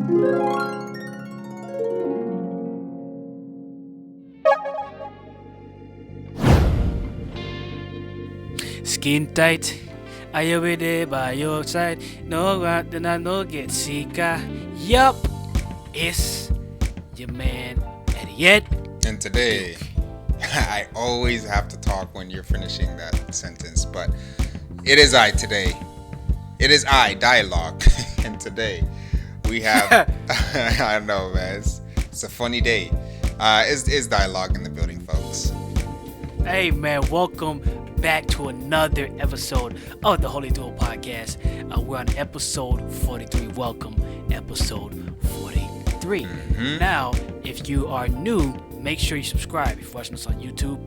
Skin tight, I will be there by your side. No, then I no get sika. Yup, it's your man EddyEd. And today, I always have to talk when you're finishing that sentence, but it is I today. It is I, dialogue. And today, we have, I don't know, man, it's a funny day. It's dialogue in the building, folks. Hey man, welcome back to another episode of the Holy Duo Podcast. We're on episode 43. Welcome, episode 43. Now, if you are new, make sure you subscribe. If you're watching us on YouTube,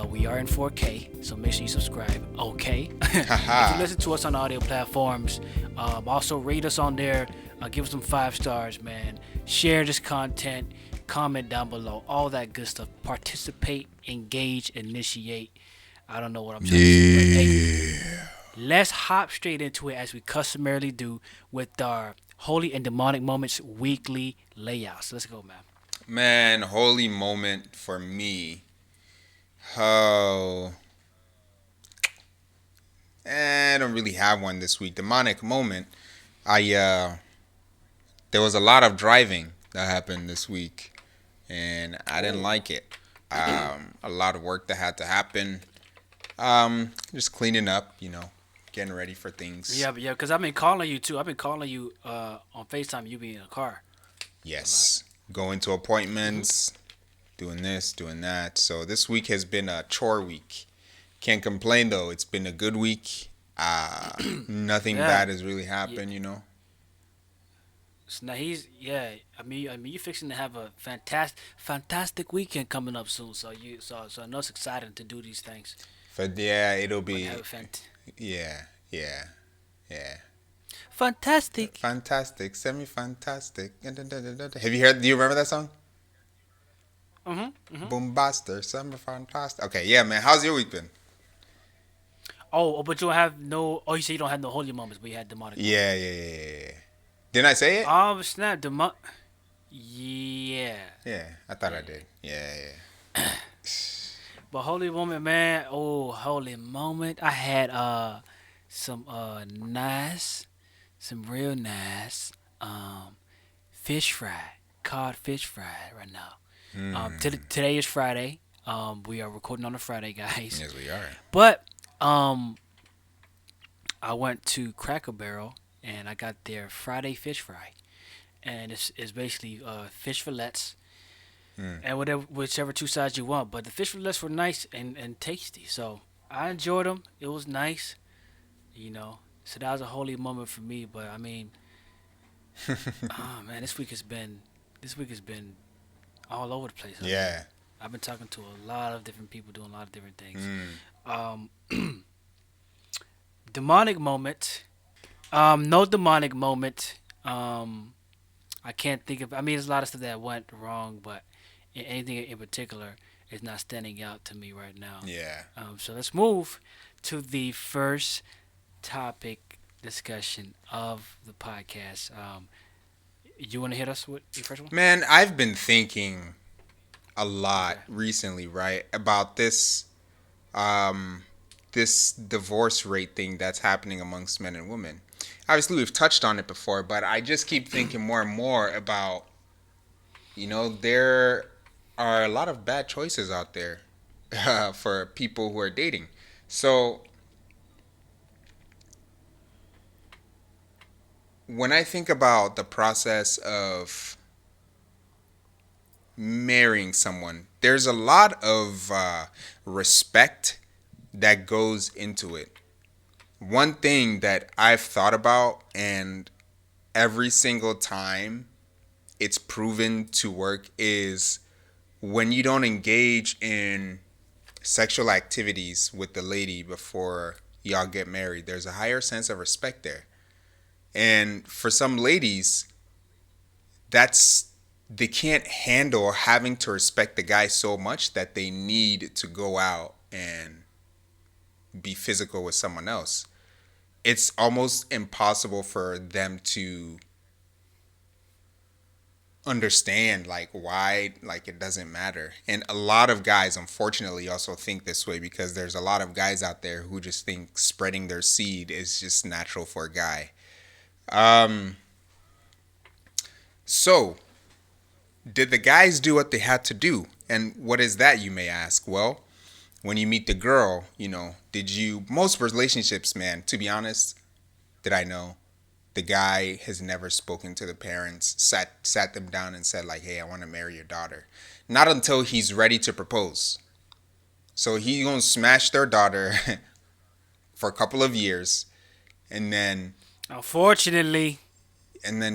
we are in 4K, so make sure you subscribe. Okay. If you listen to us on audio platforms, also rate us on there. Give us some 5 stars, man. Share this content. Comment down below. All that good stuff. Participate, engage, initiate. I don't know what I'm trying to say. But hey, let's hop straight into it as we customarily do with our Holy and Demonic Moments weekly layout. So let's go, man. Man, holy moment for me. Oh. I don't really have one this week. Demonic moment. There was a lot of driving that happened this week, and I didn't like it. A lot of work that had to happen. Just cleaning up, getting ready for things. Yeah, because I've been calling you too. I've been calling you on FaceTime. You be in a car. Yes, going to appointments, doing this, doing that. So this week has been a chore week. Can't complain though. It's been a good week. Nothing bad has really happened, So now I mean, you're fixing to have a fantastic weekend coming up soon. So I know it's exciting to do these things. But yeah, it'll be. Have Yeah. fantastic. Fantastic, semi-fantastic. Have you heard? Do you remember that song? Boombaster, semi-fantastic. Okay, yeah, man. How's your week been? Oh, but you don't have no. Oh, you say you don't have no holy moments, but you had demonic. Yeah. Didn't I say it? Oh snap, Yeah. Yeah, I thought I did. Yeah. But holy moment, man. Oh, holy moment. I had some real nice fish fry, cod fish fry right now. Today is Friday. We are recording on a Friday, guys. Yes, we are. But I went to Cracker Barrel and I got their Friday fish fry, and it's basically fish fillets. And whichever 2 sides you want. But the fish fillets were nice and tasty. So I enjoyed them. It was nice. So that was a holy moment for me. But I mean, oh man, this week has been all over the place. Yeah. I've been talking to a lot of different people doing a lot of different things. Demonic moment. No demonic moment. I can't think of. I mean, there's a lot of stuff that went wrong, but anything in particular is not standing out to me right now. Yeah. So let's move to the first topic discussion of the podcast. You want to hit us with the first one? Man, I've been thinking a lot recently, right, about this divorce rate thing that's happening amongst men and women. Obviously, we've touched on it before, but I just keep thinking more and more about, there are a lot of bad choices out there for people who are dating. So when I think about the process of marrying someone, there's a lot of respect that goes into it. One thing that I've thought about, and every single time it's proven to work, is when you don't engage in sexual activities with the lady before y'all get married, there's a higher sense of respect there. And for some ladies, they can't handle having to respect the guy so much that they need to go out and be physical with someone else. It's almost impossible for them to understand like why like it doesn't matter. And a lot of guys unfortunately also think this way because there's a lot of guys out there who just think spreading their seed is just natural for a guy. Um so did the guys do what they had to do? And what is that, you may ask? Well, when you meet the girl, did you, most relationships, man, to be honest, that I know, the guy has never spoken to the parents, sat them down and said like, "Hey, I want to marry your daughter." Not until he's ready to propose. So he gonna smash their daughter for a couple of years, and then Unfortunately,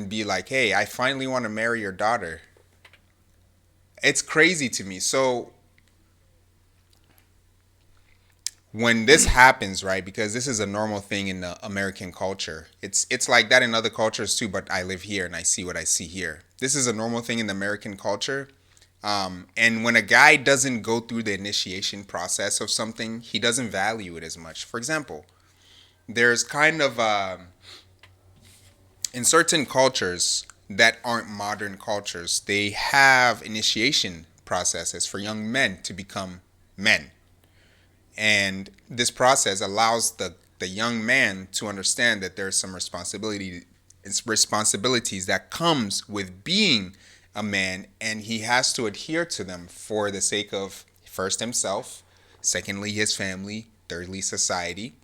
be like, "Hey, I finally want to marry your daughter." It's crazy to me. So when this happens, right? Because this is a normal thing in the American culture. It's like that in other cultures too, but I live here and I see what I see here. This is a normal thing in the American culture. And when a guy doesn't go through the initiation process of something, he doesn't value it as much. For example, there's kind of in certain cultures that aren't modern cultures, they have initiation processes for young men to become men. And this process allows the young man to understand that there's some responsibilities that comes with being a man, and he has to adhere to them for the sake of first himself, secondly his family, thirdly society.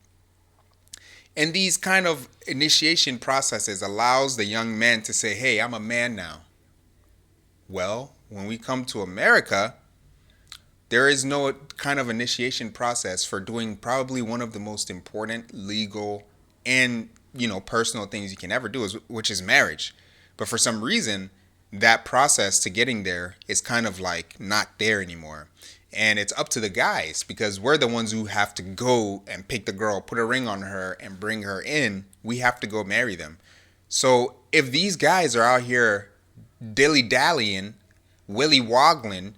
And these kind of initiation processes allows the young man to say, "Hey, I'm a man now." Well, when we come to America, there is no kind of initiation process for doing probably one of the most important legal and, personal things you can ever do, which is marriage. But for some reason, that process to getting there is kind of like not there anymore. And it's up to the guys because we're the ones who have to go and pick the girl, put a ring on her, and bring her in. We have to go marry them. So if these guys are out here dilly-dallying, willy-woggling,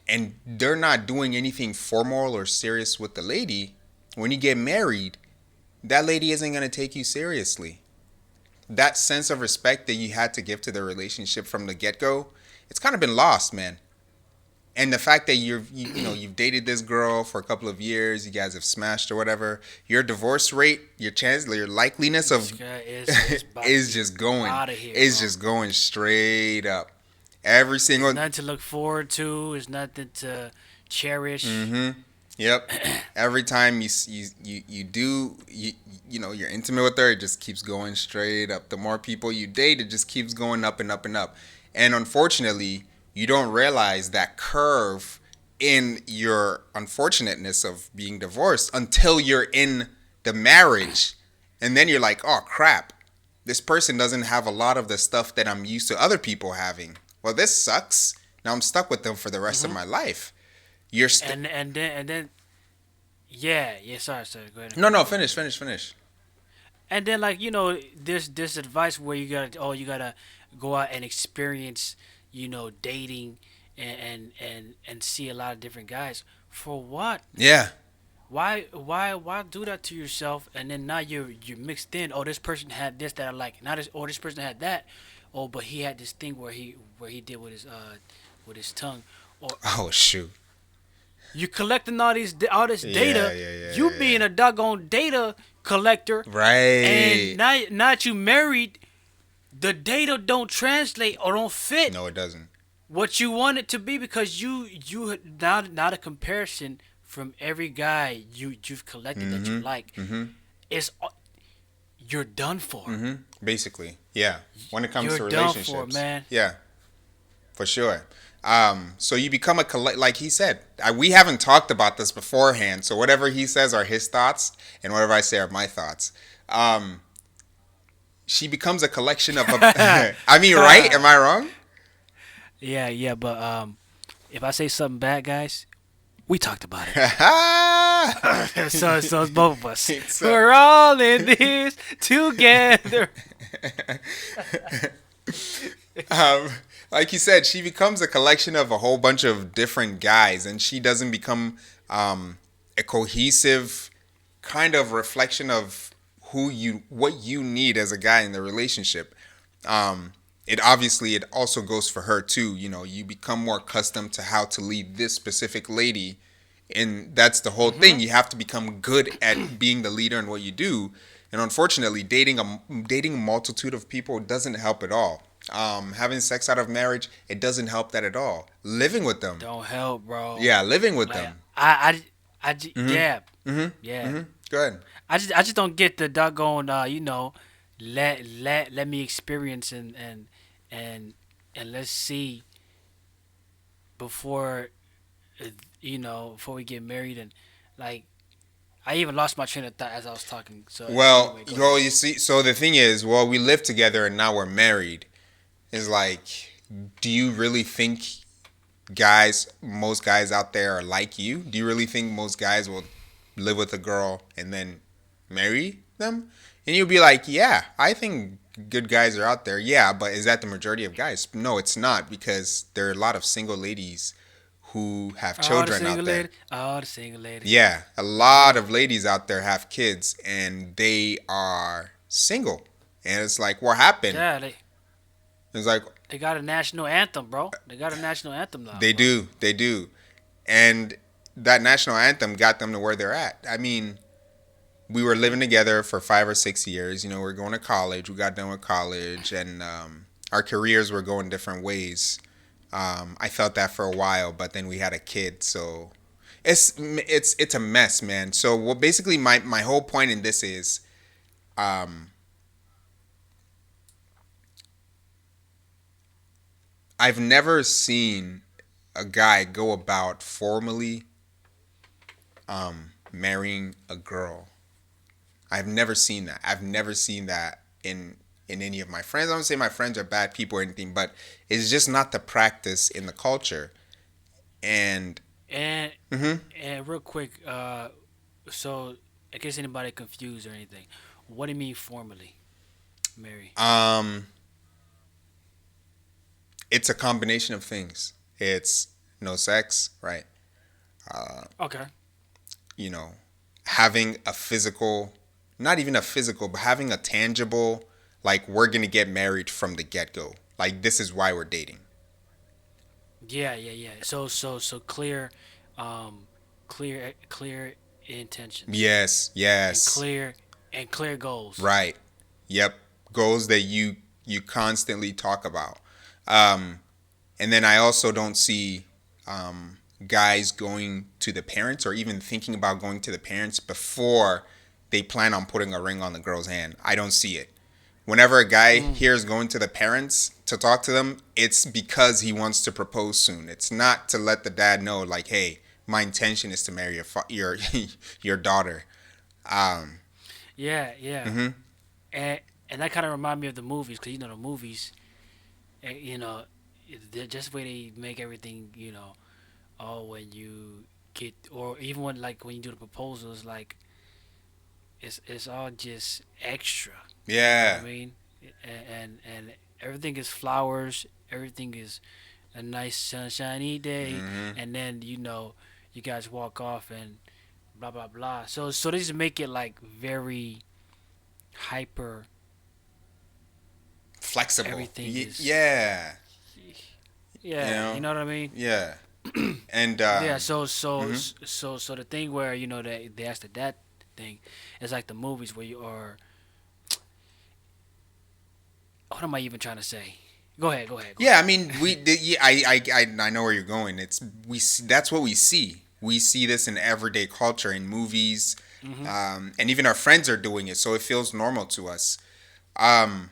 and they're not doing anything formal or serious with the lady, when you get married, that lady isn't going to take you seriously. That sense of respect that you had to give to the relationship from the get-go, it's kind of been lost, man. And the fact that you've dated this girl for a couple of years, you guys have smashed or whatever, your divorce rate, your likeliness of is just going just going straight up. Every single nothing to look forward to. It's nothing to cherish. Mm-hmm. Yep. Every time you're intimate with her, it just keeps going straight up. The more people you date, it just keeps going up and up and up. And unfortunately, you don't realize that curve in your unfortunateness of being divorced until you're in the marriage. And then you're like, "Oh, crap. This person doesn't have a lot of the stuff that I'm used to other people having. Well, this sucks. Now I'm stuck with them for the rest of my life." You're and then yeah, sorry, go ahead. No, finish. And then this advice where you gotta go out and experience, dating and see a lot of different guys. For what? Yeah. Why do that to yourself? And then now you're mixed in. Oh, this person had this that I like. Now this person had that. Oh, but he had this thing where he did with his tongue. Or oh shoot. You collecting all this data. You being a doggone data collector. Right. And now that you married, the data don't translate or don't fit. No, it doesn't. What you want it to be, because you now the comparison from every guy you've collected that you like is you're done for. Mm-hmm. Basically, yeah. When it comes you're to relationships, done for, man. Yeah, for sure. So you become like he said. We haven't talked about this beforehand, so whatever he says are his thoughts, and whatever I say are my thoughts. She becomes a collection of. I mean, right? Am I wrong? Yeah, but if I say something bad, guys, we talked about it. so it's both of us. We're all in this together. Like you said, she becomes a collection of a whole bunch of different guys, and she doesn't become a cohesive kind of reflection of what you need as a guy in the relationship. it also goes for her too. You know, you become more accustomed to how to lead this specific lady, and that's the whole thing. Mm-hmm. You have to become good at being the leader in what you do. And unfortunately, dating a multitude of people doesn't help at all. Having sex out of marriage, it doesn't help that at all. Living with them, Don't help, bro. yeah, living with Like them. yeah, Mm-hmm. yeah. Mm-hmm. Go ahead. I just don't get the doggone let me experience and and let's see before uh, before we get married and like I even lost my train of thought as I was talking. So Well, anyway, go ahead. yo, you see, so the thing is, well, we live together and now we're married. Is like, do you really think most guys out there are like you? Do you really think most guys will live with a girl and then marry them? And you'll be like, yeah, I think good guys are out there. Yeah, but is that the majority of guys? No, it's not, because there are a lot of single ladies who have All the children single out there. lady, all the single ladies. Yeah, a lot of ladies out there have kids and they are single. And it's like, what happened? Yeah, It's like, they got a national anthem, bro. They got a national anthem now, they bro. do, they do. And that national anthem got them to where they're at. I mean, we were living together for 5 or 6 years. You know, we are going to college. We got done with college, and our careers were going different ways. I felt that for a while, but then we had a kid, so it's a mess, man. So what basically my whole point in this is, um, I've never seen a guy go about formally marrying a girl. I've never seen that. I've never seen that in any of my friends. I don't say my friends are bad people or anything, but it's just not the practice in the culture. And And hmm and real quick, so in case anybody confused or anything, what do you mean formally, Mary? um, it's a combination of things. It's no sex, right? Uh, Okay. you know, having a physical, not even a physical, but having a tangible, like we're gonna get married from the get go. Like this is why we're dating. Yeah, yeah, yeah. So clear, clear intentions Yes, and yes, clear goals. right. Yep, goals that you constantly talk about. Um, and then I also don't see guys going to the parents or even thinking about going to the parents before they plan on putting a ring on the girl's hand. I don't see it. Whenever a guy Mm. hears going to the parents to talk to them, it's because he wants to propose soon. It's not to let the dad know, like, hey, my intention is to marry your your daughter. Um, Yeah, yeah. hmm And and that kind of remind me of the movies, because the movies, eh, you know, just the way they make everything, oh, when you get, or even when you do the proposals, like it's all just extra. You know what I yeah. mean? And everything is flowers. Everything is a nice sunshiny day, hmm and then you guys walk off and blah blah blah. So they just make it like very hyper. Flexible. Everything is Yeah. You yeah. You know. know what I mean? Yeah. And Yeah. So hmm so the thing where they asked the dad thing is like the movies where you are. What am I even trying to say? Go ahead. Go ahead. Go yeah. I ahead. mean, yeah, I know where you're going. That's what we see. We see this in everyday culture in movies, Mhm. and even our friends are doing it, so it feels normal to us. Um,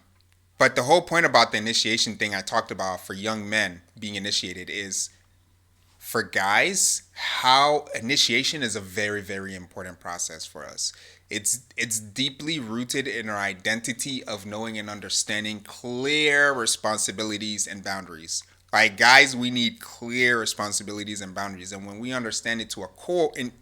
but the whole point about the initiation thing I talked about for young men being initiated is for guys, how initiation is a very, very important process for us. It's deeply rooted in our identity of knowing and understanding clear responsibilities and boundaries. Like guys, we need clear responsibilities and boundaries, and when we understand it to a core, and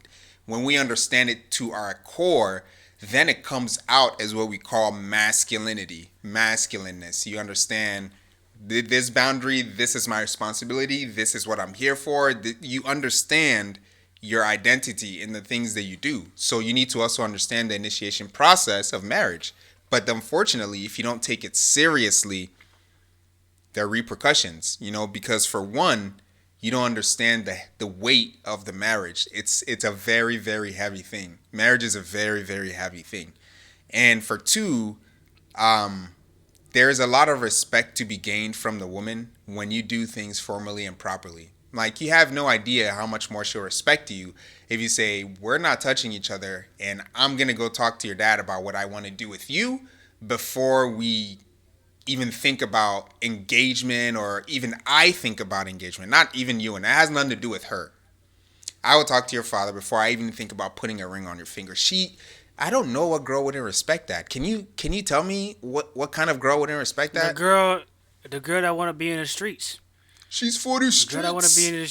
when we understand it to our core, then it comes out as what we call masculinity, masculineness. You understand this boundary, this is my responsibility, this is what I'm here for. You understand your identity in the things that you do. So you need to also understand the initiation process of marriage. But unfortunately, if you don't take it seriously, there are repercussions, because for one, you don't understand the weight of the marriage. It's a very, very heavy thing. Marriage is a very, very heavy thing. And for two, there's a lot of respect to be gained from the woman when you do things formally and properly. Like, you have no idea how much more she'll respect you if you say, we're not touching each other, and I'm going to go talk to your dad about what I want to do with you before we even think about engagement, or even I think about engagement. Not even you, and that has nothing to do with her. I will talk to your father before I even think about putting a ring on your finger. I don't know what girl wouldn't respect that. Can you tell me what kind of girl wouldn't respect that? The girl that want to be in the streets. She's for the streets. The girl that want to be in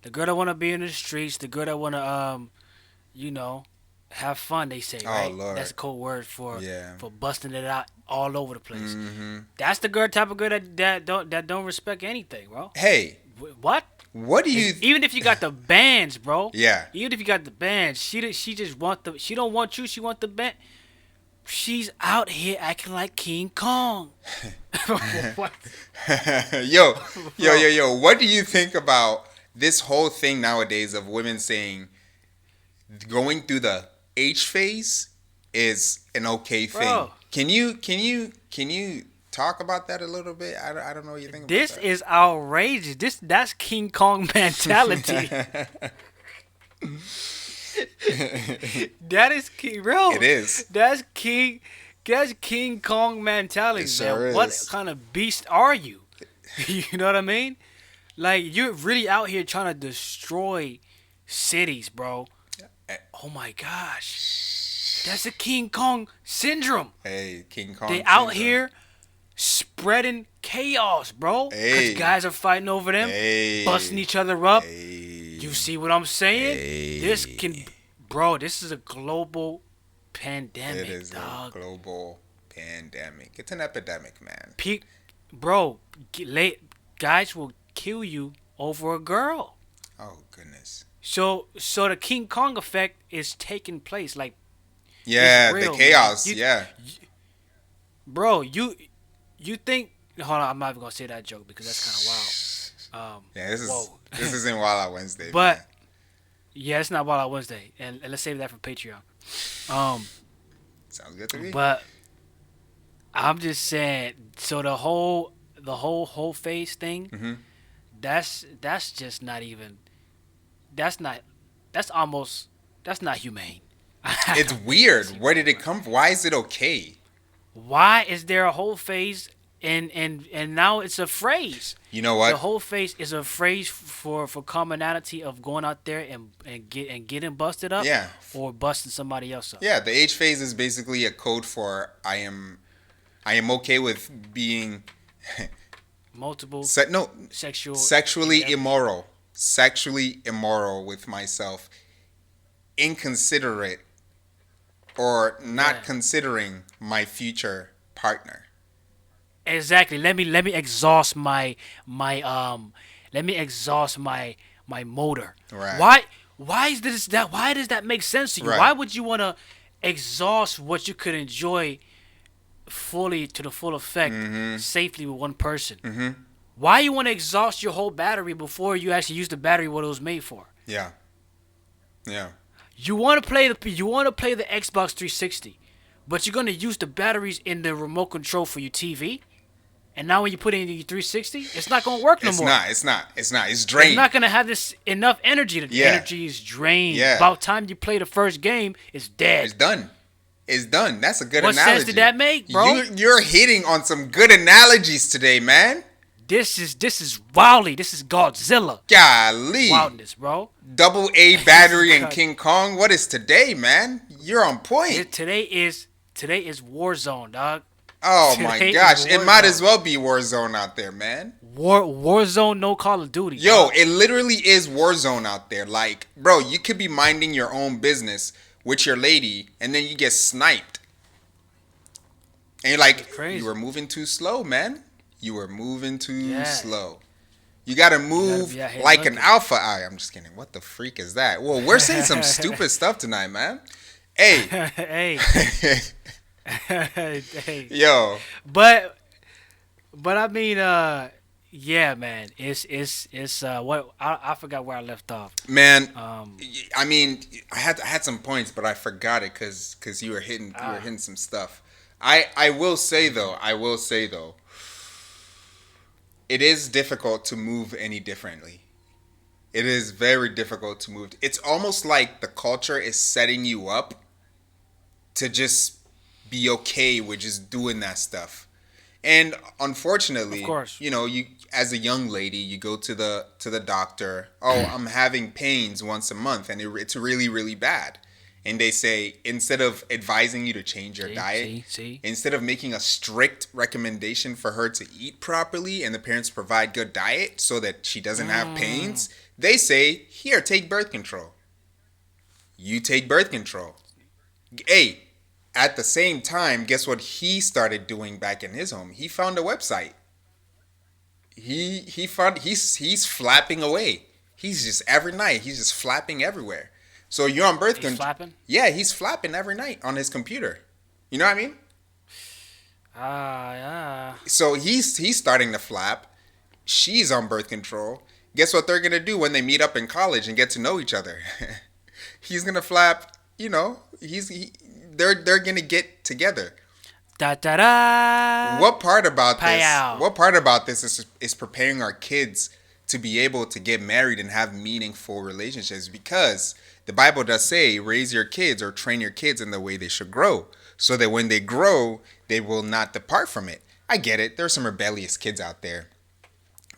the girl that want to be in the streets. The girl that want to have fun. They say, right? Oh, Lord. That's a code word for Yeah. for busting it out all over the place. Mm-hmm. That's the type of girl that don't respect anything, bro. Hey, What? what do you? Even if you got the bands, bro. Yeah. Even if you got the bands, she just want she don't want you. She want the band. She's out here acting like King Kong. What? yo. What do you think about this whole thing nowadays of women saying going through the H phase is an okay thing? Bro. Can you talk about that a little bit? I don't know what you think about This that. is outrageous. That's King Kong mentality. That is King, bro. It is. That's King Kong mentality. It sure man. is. What kind of beast are you? You know what I mean? Like, you're really out here trying to destroy cities, bro. Oh my gosh. That's a King Kong syndrome. Hey, King Kong. They out here spreading chaos, bro. Hey. Because guys are fighting over them, Hey. busting each other up. Hey. You see what I'm saying? Hey. This is a global pandemic, It is dog. a global pandemic. It's an epidemic, man. Guys will kill you over a girl. Oh goodness. So the King Kong effect is taking place. Like, Yeah, it's real, the chaos. man. Yeah. Bro, you think? Hold on, I'm not even gonna say that joke because that's kind of wild. Yeah, this whoa. isn't Wild Out Wednesday. But man. yeah, it's not Wild Out Wednesday, and let's save that for Patreon. Sounds good to me. But I'm just saying. So the whole face thing. Mm-hmm. That's just not even. That's not humane. It's weird. Where did it come from? Why is it okay? Why is there a whole phase and now it's a phrase? You know what? The whole phase is a phrase for commonality of going out there and getting busted up, Yeah. or busting somebody else up. Yeah, the H phase is basically a code for I am okay with being Multiple sexually sexually immoral. Sexually immoral with myself. Inconsiderate or not considering my future partner. Exactly. Let me exhaust my motor. Right. Why is this that? Why does that make sense to you? Right. Why would you want to exhaust what you could enjoy fully to the full effect safely with one person? Mm-hmm. Why you want to exhaust your whole battery before you actually use the battery what it was made for? Yeah. Yeah. You want to play the Xbox 360, but you're gonna use the batteries in the remote control for your TV. And now when you put it in your 360, it's not gonna work no more. It's not. It's drained. It's not gonna have this enough energy. The energy is drained. Yeah. About time you play the first game, it's dead. It's done. It's done. That's a good What analogy. sense did that make, bro? You're hitting on some good analogies today, man. This is wildly. This is Godzilla. Golly. Wildness, bro. Double A battery and King Kong. What is today, man? You're on point. Today is Warzone, dog. Oh my Today gosh. is It might Warzone. as well be Warzone out there, man. Warzone, no Call of Duty. Yo, bro. it literally is Warzone out there. Like, bro, you could be minding your own business with your lady, and then you get sniped. And you're like, crazy. you were moving too slow, man. You were moving too Yeah. slow. You gotta move be out here like an looking. alpha. I'm just kidding. What the freak is that? Well, we're saying some stupid stuff tonight, man. Hey. hey. Hey. Yo. But But I mean, yeah, man. It's what I forgot where I left off. Man, Um, I mean, I had some points, but I forgot it because you were ah, hitting some stuff. I will say mhm. though, it is difficult to move any differently. It is very difficult to move. It's almost like the culture is setting you up to just be okay with just doing that stuff. And Of unfortunately, course. you as a young lady, you go to the doctor. Oh, I'm having pains once a month, and it's really really bad. And they say instead of advising you to change your diet, See. instead of making a strict recommendation for her to eat properly and the parents provide good diet so that she doesn't have Mm, pains, they say, "Here, take birth control." You take birth control. Hey, at the same time, guess what he started doing back in his home? He found a website. He found he's flapping away. He's just every night he's just flapping everywhere. So you're on birth he's control. flapping. Yeah, he's flapping every night on his computer. You know what I mean? Yeah. So he's starting to flap. She's on birth control. Guess what they're gonna do when they meet up in college and get to know each other? He's gonna flap. They're gonna get together. Da da da. What part about this? Payow. What part about this is preparing our kids to be able to get married and have meaningful relationships? Because the Bible does say, raise your kids or train your kids in the way they should grow, so that when they grow, they will not depart from it. I get it. There's some rebellious kids out there,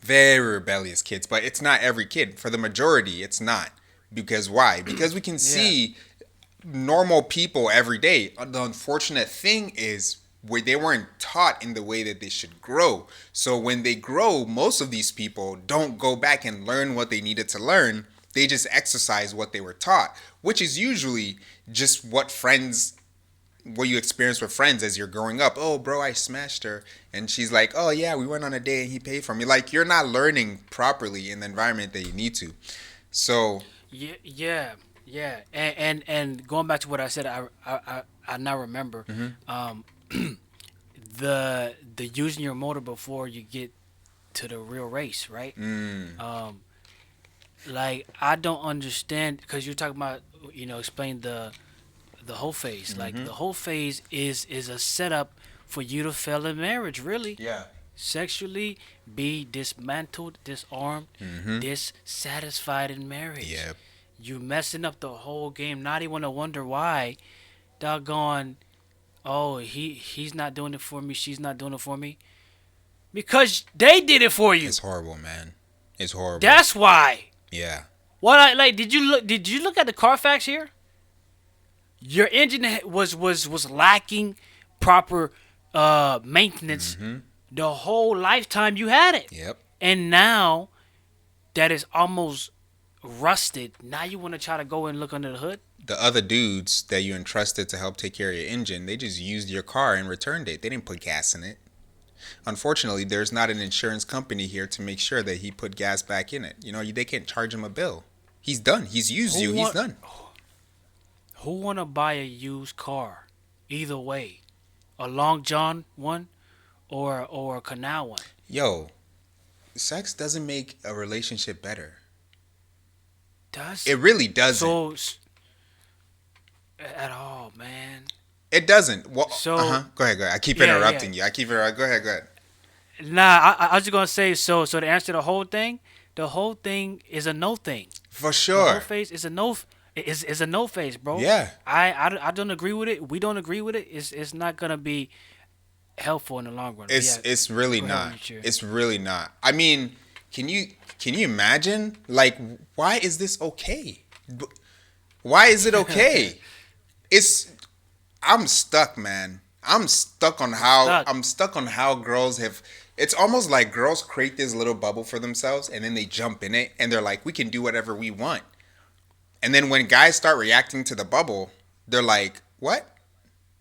very rebellious kids, but it's not every kid. For the majority, it's not. Because why? Because we can Yeah. see normal people every day. The unfortunate thing is where they weren't taught in the way that they should grow. So when they grow, most of these people don't go back and learn what they needed to learn. They just exercise what they were taught, which is usually just what you experience with friends as you're growing up. Oh, bro, I smashed her. And she's like, oh, yeah, we went on a date and he paid for me. Like, you're not learning properly in the environment that you need to. So, Yeah. And going back to what I said, I now remember. mhm. Um, the using your motor before you get to the real race, right? Mm. Um, like I don't understand because you're talking about explain the whole phase. Like Mm-hmm. the whole phase is a setup for you to fail in marriage. Really, Yeah. sexually be dismantled, disarmed, Mm-hmm. dissatisfied in marriage. Yeah. You messing up the whole game. Not even to wonder why. Doggone. Oh, he's not doing it for me. She's not doing it for me because they did it for you. It's horrible, man. It's horrible. That's why. Yeah. What I like? Did you look at the Carfax here? Your engine was lacking proper maintenance Mm-hmm. the whole lifetime you had it, Yep. and now that is almost rusted. Now you want to try to go and look under the hood? The other dudes that you entrusted to help take care of your engine, they just used your car and returned it. They didn't put gas in it. Unfortunately, there's not an insurance company here to make sure that he put gas back in it. They can't charge him a bill. He's done. He's used Who you. He's want done. who want to buy a used car? Either way, a Long John one or a Canal one. Yo, sex doesn't make a relationship better. Does It really doesn't. so at all, man. It doesn't. Well, uh So huh. Go ahead. Go ahead. I keep yeah. interrupting you. I keep interrupting. Go ahead. Go ahead. Nah, I was just gonna say so to answer the whole thing is a no thing. For The whole sure. phase is a no is a no phase, bro. Yeah. I don't agree with it. We don't agree with it. It's not gonna be helpful in the long run. But It's yeah, it's really go ahead not. with your It's really not. I mean, can you imagine? Like, why is this okay? Why is it okay? It's I'm stuck, man. stuck. I'm stuck on how girls have. It's almost like girls create this little bubble for themselves and then they jump in it and they're like, we can do whatever we want. And then when guys start reacting to the bubble, they're like, what?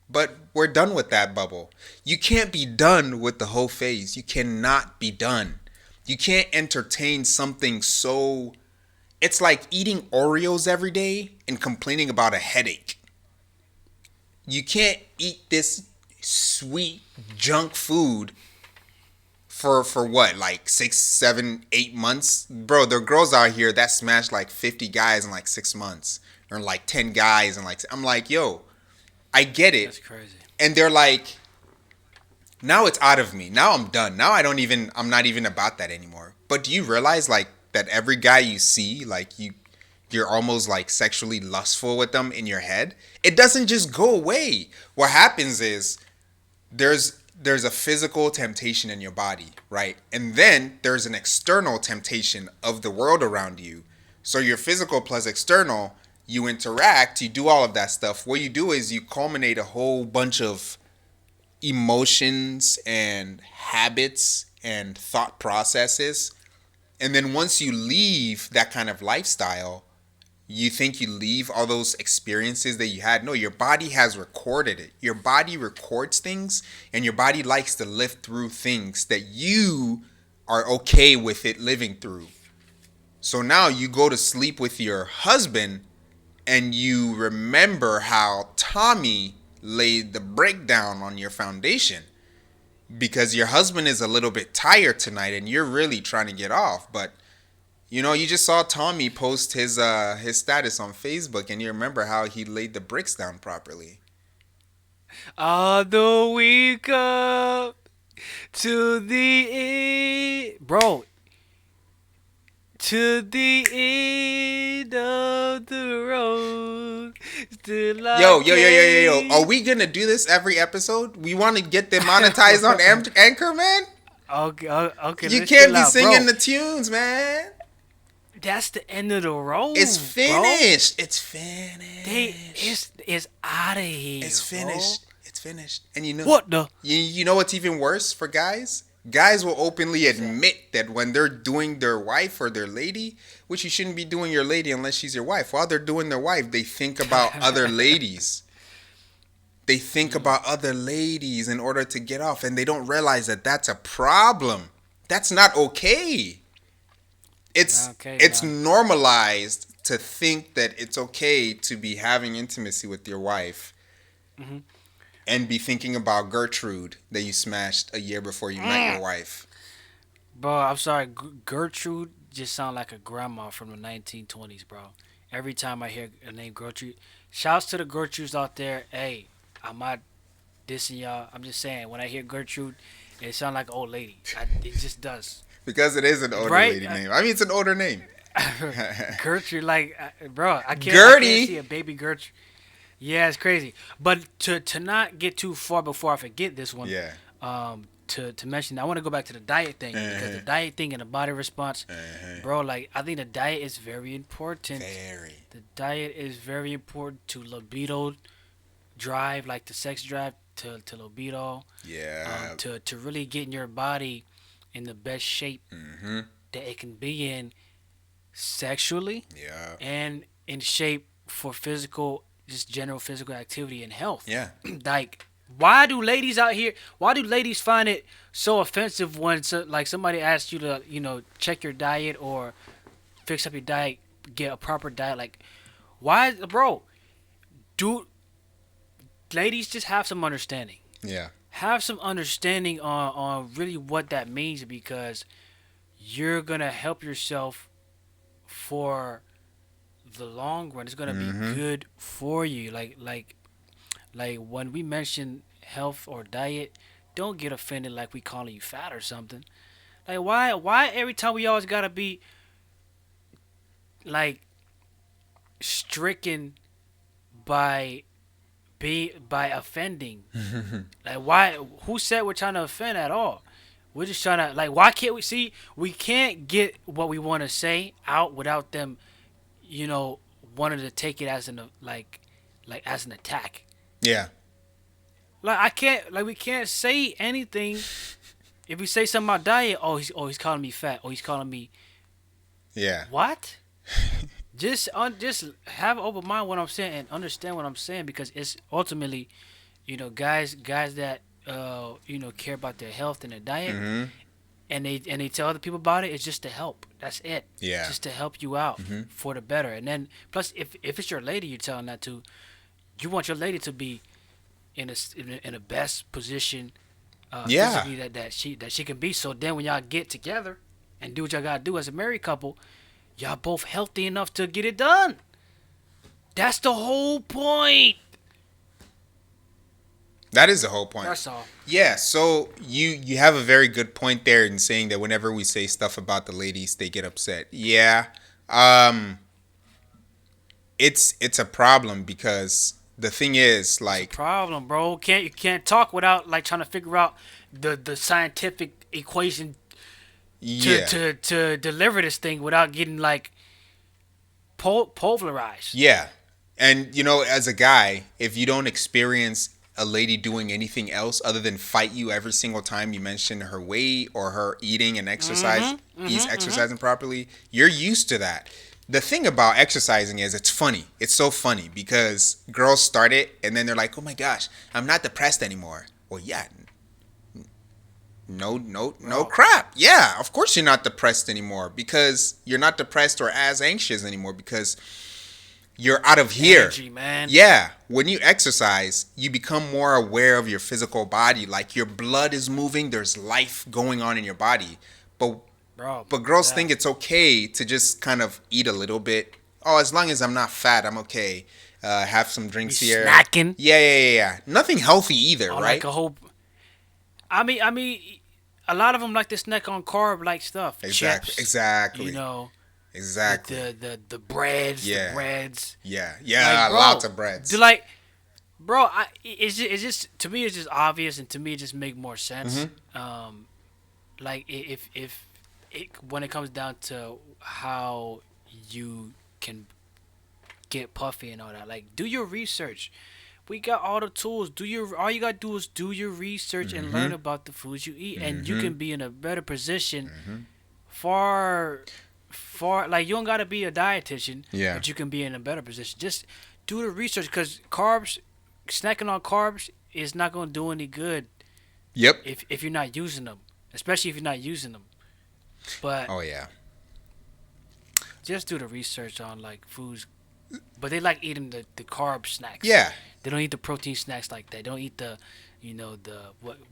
But we're done with that bubble. You can't be done with the whole phase. You cannot be done. You can't entertain something so. It's like eating Oreos every day and complaining about a headache. You can't eat this sweet junk food for what, like 6, 7, 8 months, bro. There are girls out here that smash like 50 guys in like 6 months, or like 10 guys, and like I'm like, yo, I get it. That's crazy. And they're like, now it's out of me. Now I'm done. Now I'm not even about that anymore. But do you realize like that every guy you see, like you're almost like sexually lustful with them in your head? It doesn't just go away. What happens is there's a physical temptation in your body, right? And then there's an external temptation of the world around you. So your physical plus external, you interact, you do all of that stuff. What you do is you culminate a whole bunch of emotions and habits and thought processes. And then once you leave that kind of lifestyle, you think you leave all those experiences that you had. No, your body has recorded it. Your body records things, and your body likes to live through things that you are okay with it living through. So now you go to sleep with your husband and you remember how Tommy laid the breakdown on your foundation because your husband is a little bit tired tonight and you're really trying to get off. But you know, you just saw Tommy post his status on Facebook, and you remember how he laid the bricks down properly. All the week up to the end, bro. To the end of the road. Still Yo. Are we gonna do this every episode? We want to get them monetized on Anchor, man. Okay. You can't be singing the tunes, man. That's the end of the road. It's finished. Bro. It's finished. It's out of here. It's finished. Bro. It's finished. And you know what the? You know what's even worse for guys? Guys will openly admit that when they're doing their wife or their lady, which you shouldn't be doing your lady unless she's your wife. While they're doing their wife, they think about other ladies. They think about other ladies in order to get off, and they don't realize that that's a problem. That's not okay. It's normalized to think that it's okay to be having intimacy with your wife and be thinking about Gertrude that you smashed a year before you met your wife. Bro, I'm sorry. Gertrude just sounds like a grandma from the 1920s, bro. Every time I hear a name Gertrude, shouts to the Gertrudes out there. Hey, I'm not dissing y'all. I'm just saying, when I hear Gertrude, it sounds like an old lady. It just does. Because it is an older lady name. I mean, it's an older name. Gertrude, like, bro, I can't see a baby Gertrude. Yeah, it's crazy. But to not get too far before I forget this one, to mention, I want to go back to the diet thing, because the diet thing and the body response, bro, like, I think the diet is very important. The diet is very important to libido drive, like the sex drive, to libido. Yeah. To really getting your body in the best shape that it can be in sexually, and in shape for physical, just general physical activity and health. Yeah. Like, why do ladies find it so offensive when like somebody asks you to, check your diet or fix up your diet, get a proper diet? Like, why, bro? Ladies, just have some understanding. Yeah. Have some understanding on really what that means, because you're gonna help yourself for the long run. It's gonna be good for you. Like when we mention health or diet, don't get offended like we calling you fat or something. Like, why every time we always gotta be like stricken by offending? Like, why? Who said we're trying to offend at all? We're just trying to, like, why can't we see? We can't get what we want to say out without them, wanting to take it as as an attack. Yeah. Like, we can't say anything. If we say something about diet, he's calling me fat. He's calling me. Yeah. What? Just have an open mind what I'm saying and understand what I'm saying, because it's ultimately, guys that care about their health and their diet, and they tell other people about it. It's just to help. That's it. Yeah. Just to help you out for the better. And then plus, if it's your lady you're telling that to, you want your lady to be in a best position Yeah. physically that she can be. So then when y'all get together and do what y'all gotta do as a married couple, y'all both healthy enough to get it done. That's the whole point. That is the whole point. That's all. Yeah, so you have a very good point there in saying that whenever we say stuff about the ladies, they get upset. Yeah. Um it's a problem because the thing is like Problem, bro. You can't talk without like trying to figure out the scientific equation yeah. to deliver this thing without getting like pulverized. Yeah. And as a guy, if you don't experience a lady doing anything else other than fight you every single time you mention her weight or her eating and exercising properly, you're used to that. The thing about exercising is it's funny. It's so funny because girls start it and then they're like, "Oh my gosh, I'm not depressed anymore." Well, yeah. No crap. Yeah, of course you're not depressed anymore because you're not depressed or as anxious anymore because you're out of here. Energy, man. Yeah, when you exercise, you become more aware of your physical body. Like your blood is moving, there's life going on in your body. But girls think it's okay to just kind of eat a little bit. Oh, as long as I'm not fat, I'm okay. Have some drinks here. Snacking. Yeah. Nothing healthy either, Or right? like a whole. I mean, a lot of them like to snack on carb like stuff. Chips, Exactly. Exactly. The breads, Yeah. the breads. Yeah, Like, bro, lots of breads. It's just to me it's just obvious, and to me it just make more sense. Like if when it comes down to how you can get puffy and all that, like do your research. We got all the tools. All you gotta do is do your research and learn about the foods you eat, and you can be in a better position. Far like you don't gotta be a dietitian, but you can be in a better position. Just do the research because snacking on carbs is not gonna do any good. Yep. If you're not using them, especially if you're not using them. But Oh yeah. just do the research on like foods. But they like eating the carb snacks. Yeah. They don't eat the protein snacks like that. They don't eat the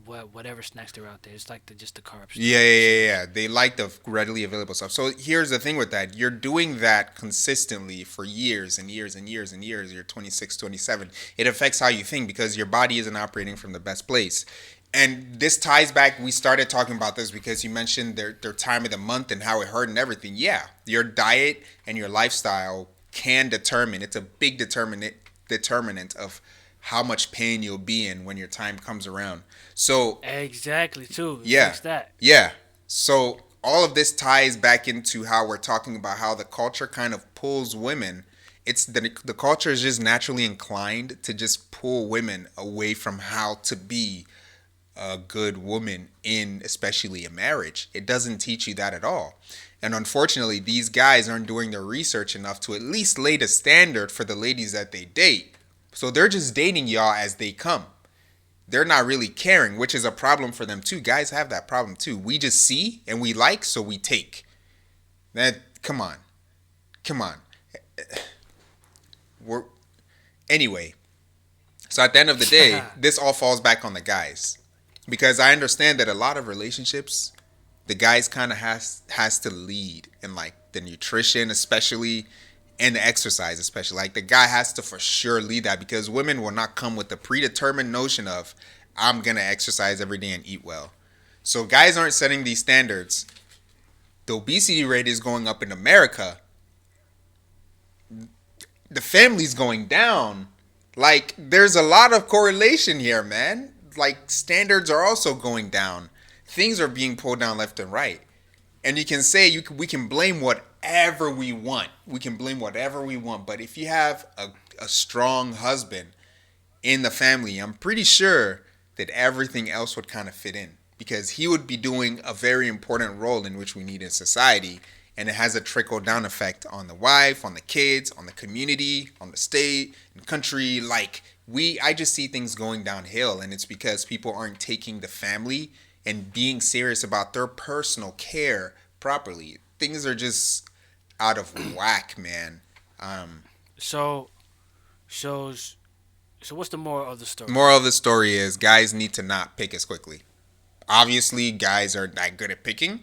whatever snacks they're out there. It's like just the carbs. Yeah. They like the readily available stuff. So here's the thing with that. You're doing that consistently for years and years and years and years. You're 26, 27. It affects how you think because your body isn't operating from the best place. And this ties back, we started talking about this because you mentioned their time of the month and how it hurt and everything. Yeah, your diet and your lifestyle can determine, it's a big determinant of how much pain you'll be in when your time comes around. So exactly too. Yeah. So all of this ties back into how we're talking about how the culture kind of pulls women. It's the culture is just naturally inclined to just pull women away from how to be a good woman in especially a marriage. It doesn't teach you that at all. And unfortunately, these guys aren't doing their research enough to at least lay the standard for the ladies that they date. So they're just dating y'all as they come. They're not really caring, which is a problem for them too. Guys have that problem too. We just see and we like, so we take. Come on. Anyway. So at the end of the day, this all falls back on the guys. Because I understand that a lot of relationships, the guys kind of has to lead in like the nutrition especially and the exercise especially. Like the guy has to for sure lead that because women will not come with the predetermined notion of I'm going to exercise every day and eat well. So guys aren't setting these standards. The obesity rate is going up in America. The family's going down. Like there's a lot of correlation here, man. Like standards are also going down. Things are being pulled down left and right. And you can say we can blame whatever we want. But if you have a strong husband in the family, I'm pretty sure that everything else would kind of fit in. Because he would be doing a very important role in which we need in society. And it has a trickle-down effect on the wife, on the kids, on the community, on the state, and country. Like, I just see things going downhill. And it's because people aren't taking the family and being serious about their personal care properly. Things are just out of whack, man. So what's the moral of the story? Moral of the story is guys need to not pick as quickly. Obviously, guys are not good at picking.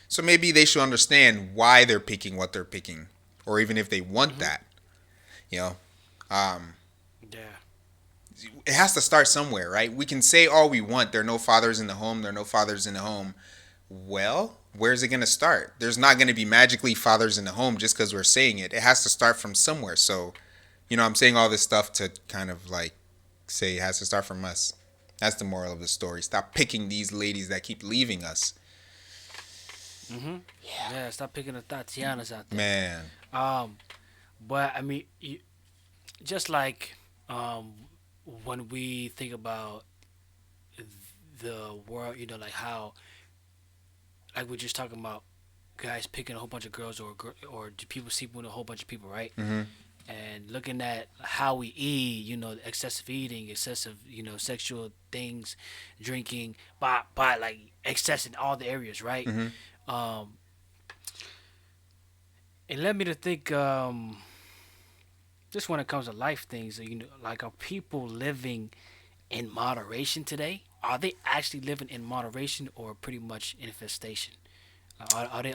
So maybe they should understand why they're picking what they're picking, or even if they want Mm-hmm. that. You know, um, Yeah. it has to start somewhere, right? We can say all we want. There are no fathers in the home. There are no fathers in the home. Well, where's it going to start? There's not going to be magically fathers in the home just because we're saying it. It has to start from somewhere. So, I'm saying all this stuff to kind of like say it has to start from us. That's the moral of the story. Stop picking these ladies that keep leaving us. Mm-hmm. Yeah. Stop picking the Tatianas out there. Man. Um, but I mean, just like um, when we think about the world, like how, like we're just talking about guys picking a whole bunch of girls or people sleeping with a whole bunch of people, right? Mm-hmm. And looking at how we eat, excessive eating, excessive, sexual things, drinking, by like excess in all the areas, right? Mm-hmm. Um, it led me to think, just when it comes to life things, like are people living in moderation today? Are they actually living in moderation or pretty much infestation? Are they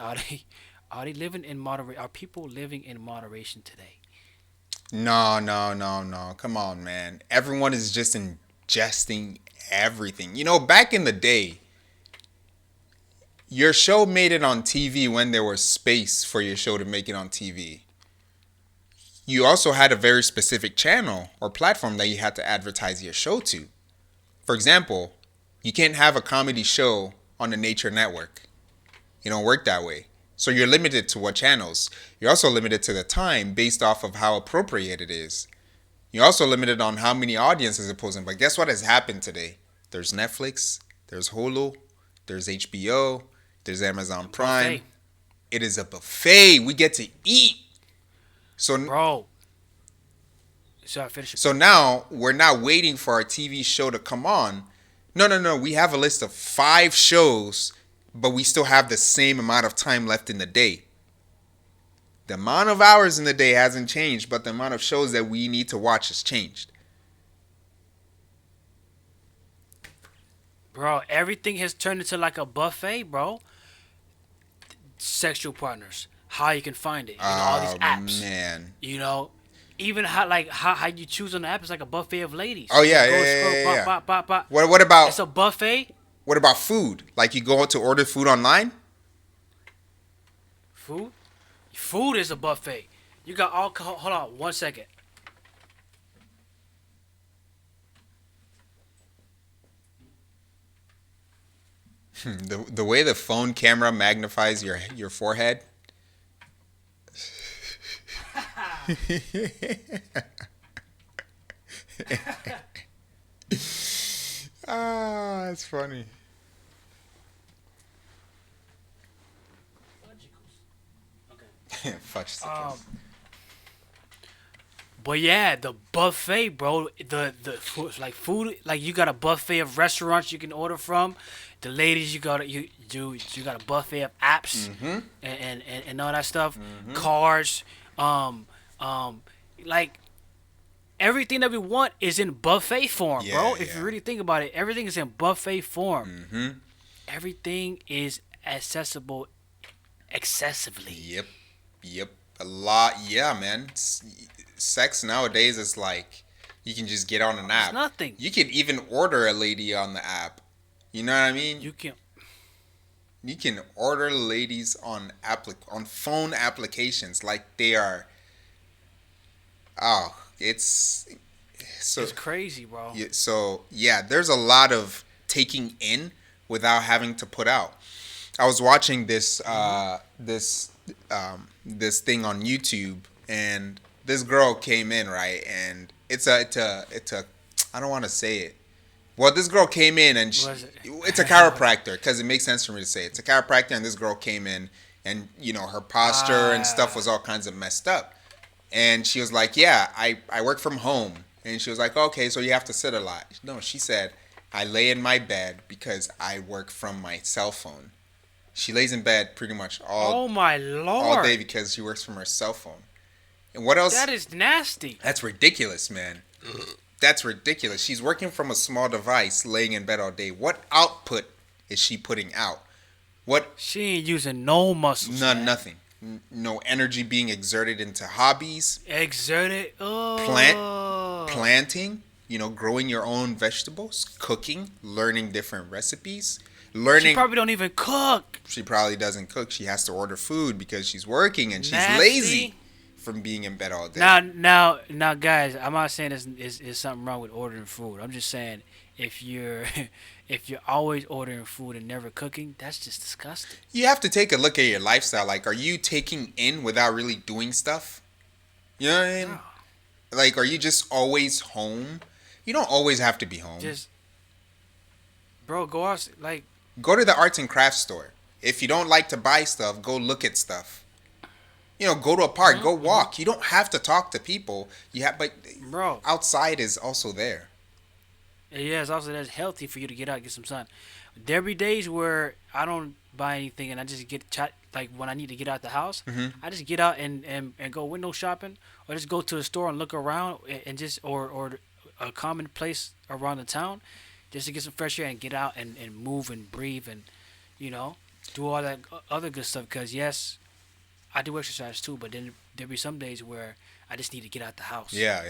living in moderation? Are people living in moderation today? No, no, no, no. Come on, man. Everyone is just ingesting everything. Back in the day, your show made it on TV when there was space for your show to make it on TV. You also had a very specific channel or platform that you had to advertise your show to. For example, you can't have a comedy show on the Nature Network. It don't work that way. So you're limited to what channels. You're also limited to the time based off of how appropriate it is. You're also limited on how many audiences it pulls in. But guess what has happened today? There's Netflix, there's Hulu, there's HBO, there's Amazon Prime. Buffet, It is a buffet. We get to eat. So bro. Sorry, finish your so point. now we're not waiting for our TV show to come on. No, no, no. We have a list of 5 shows, but we still have the same amount of time left in the day. The amount of hours in the day hasn't changed, but the amount of shows that we need to watch has changed. Bro, everything has turned into like a buffet, bro. Sexual partners, how you can find it, all these Oh apps, man. even how you choose on the app is like a buffet of ladies. Oh You yeah, just yeah, go yeah, scroll, yeah, pop, yeah. pop, pop, pop. What It's about a buffet. food? Like you go out to order food online? Food is a buffet. You got all. Hold on, 1 second. The way the phone camera magnifies your forehead. Ah, that's funny. Fudge Um, sickles. but yeah, the buffet, bro. The food, like you got a buffet of restaurants you can order from. The ladies, you got a buffet of apps Mm-hmm. and all that stuff. Mm-hmm. Cars, um, um, like everything that we want is in buffet form, Yeah, bro. If you yeah. really think about it, everything is in buffet form. Mm-hmm. Everything is accessible excessively. Yep. Yep. A lot. Yeah, man. Sex nowadays is like you can just get on an It's app. nothing. You can even order a lady on the app. You know what I mean? You can. You can order ladies on phone applications like they are. Oh, it's so It's crazy, bro. yeah, so yeah. There's a lot of taking in without having to put out. I was watching this thing on YouTube, and this girl came in, right, and it's a I don't want to say it. Well, this girl came in and Was it? it's a chiropractor because it makes sense for me to say it. It's a chiropractor, and this girl came in, and her posture and stuff was all kinds of messed up. And she was like, "Yeah, I work from home." And she was like, "Okay, so you have to sit a lot." No, she said, "I lay in my bed because I work from my cell phone." She lays in bed pretty much Oh my all day lord, because she works from her cell phone. And what else? that is nasty. That's ridiculous, man. That's ridiculous. She's working from a small device, laying in bed all day. What output is she putting out? What? She ain't using no muscles. None, man. nothing. No energy being exerted into hobbies. Exerted. Oh. Planting. Growing your own vegetables, cooking, learning different recipes, She probably don't even cook. She probably doesn't cook. She has to order food because she's working and she's Nasty. lazy from being in bed all day. Now, guys, I'm not saying there's something wrong with ordering food. I'm just saying if you're always ordering food and never cooking, that's just disgusting. You have to take a look at your lifestyle. Like, are you taking in without really doing stuff? You know what I mean? No. Like, are you just always home? You don't always have to be home. Just, bro, go out. Like, go to the arts and crafts store. If you don't like to buy stuff, go look at stuff. Go to a park, go walk. You don't have to talk to people. But bro, outside is also there. Yeah, it's also that's healthy for you to get out and get some sun. There be days where I don't buy anything and I just like when I need to get out the house, I just get out and go window shopping or just go to the store and look around and just or a common place around the town just to get some fresh air and get out and move and breathe and do all that other good stuff. Because yes, I do exercise too, but then there be some days where I just need to get out the house. Yeah.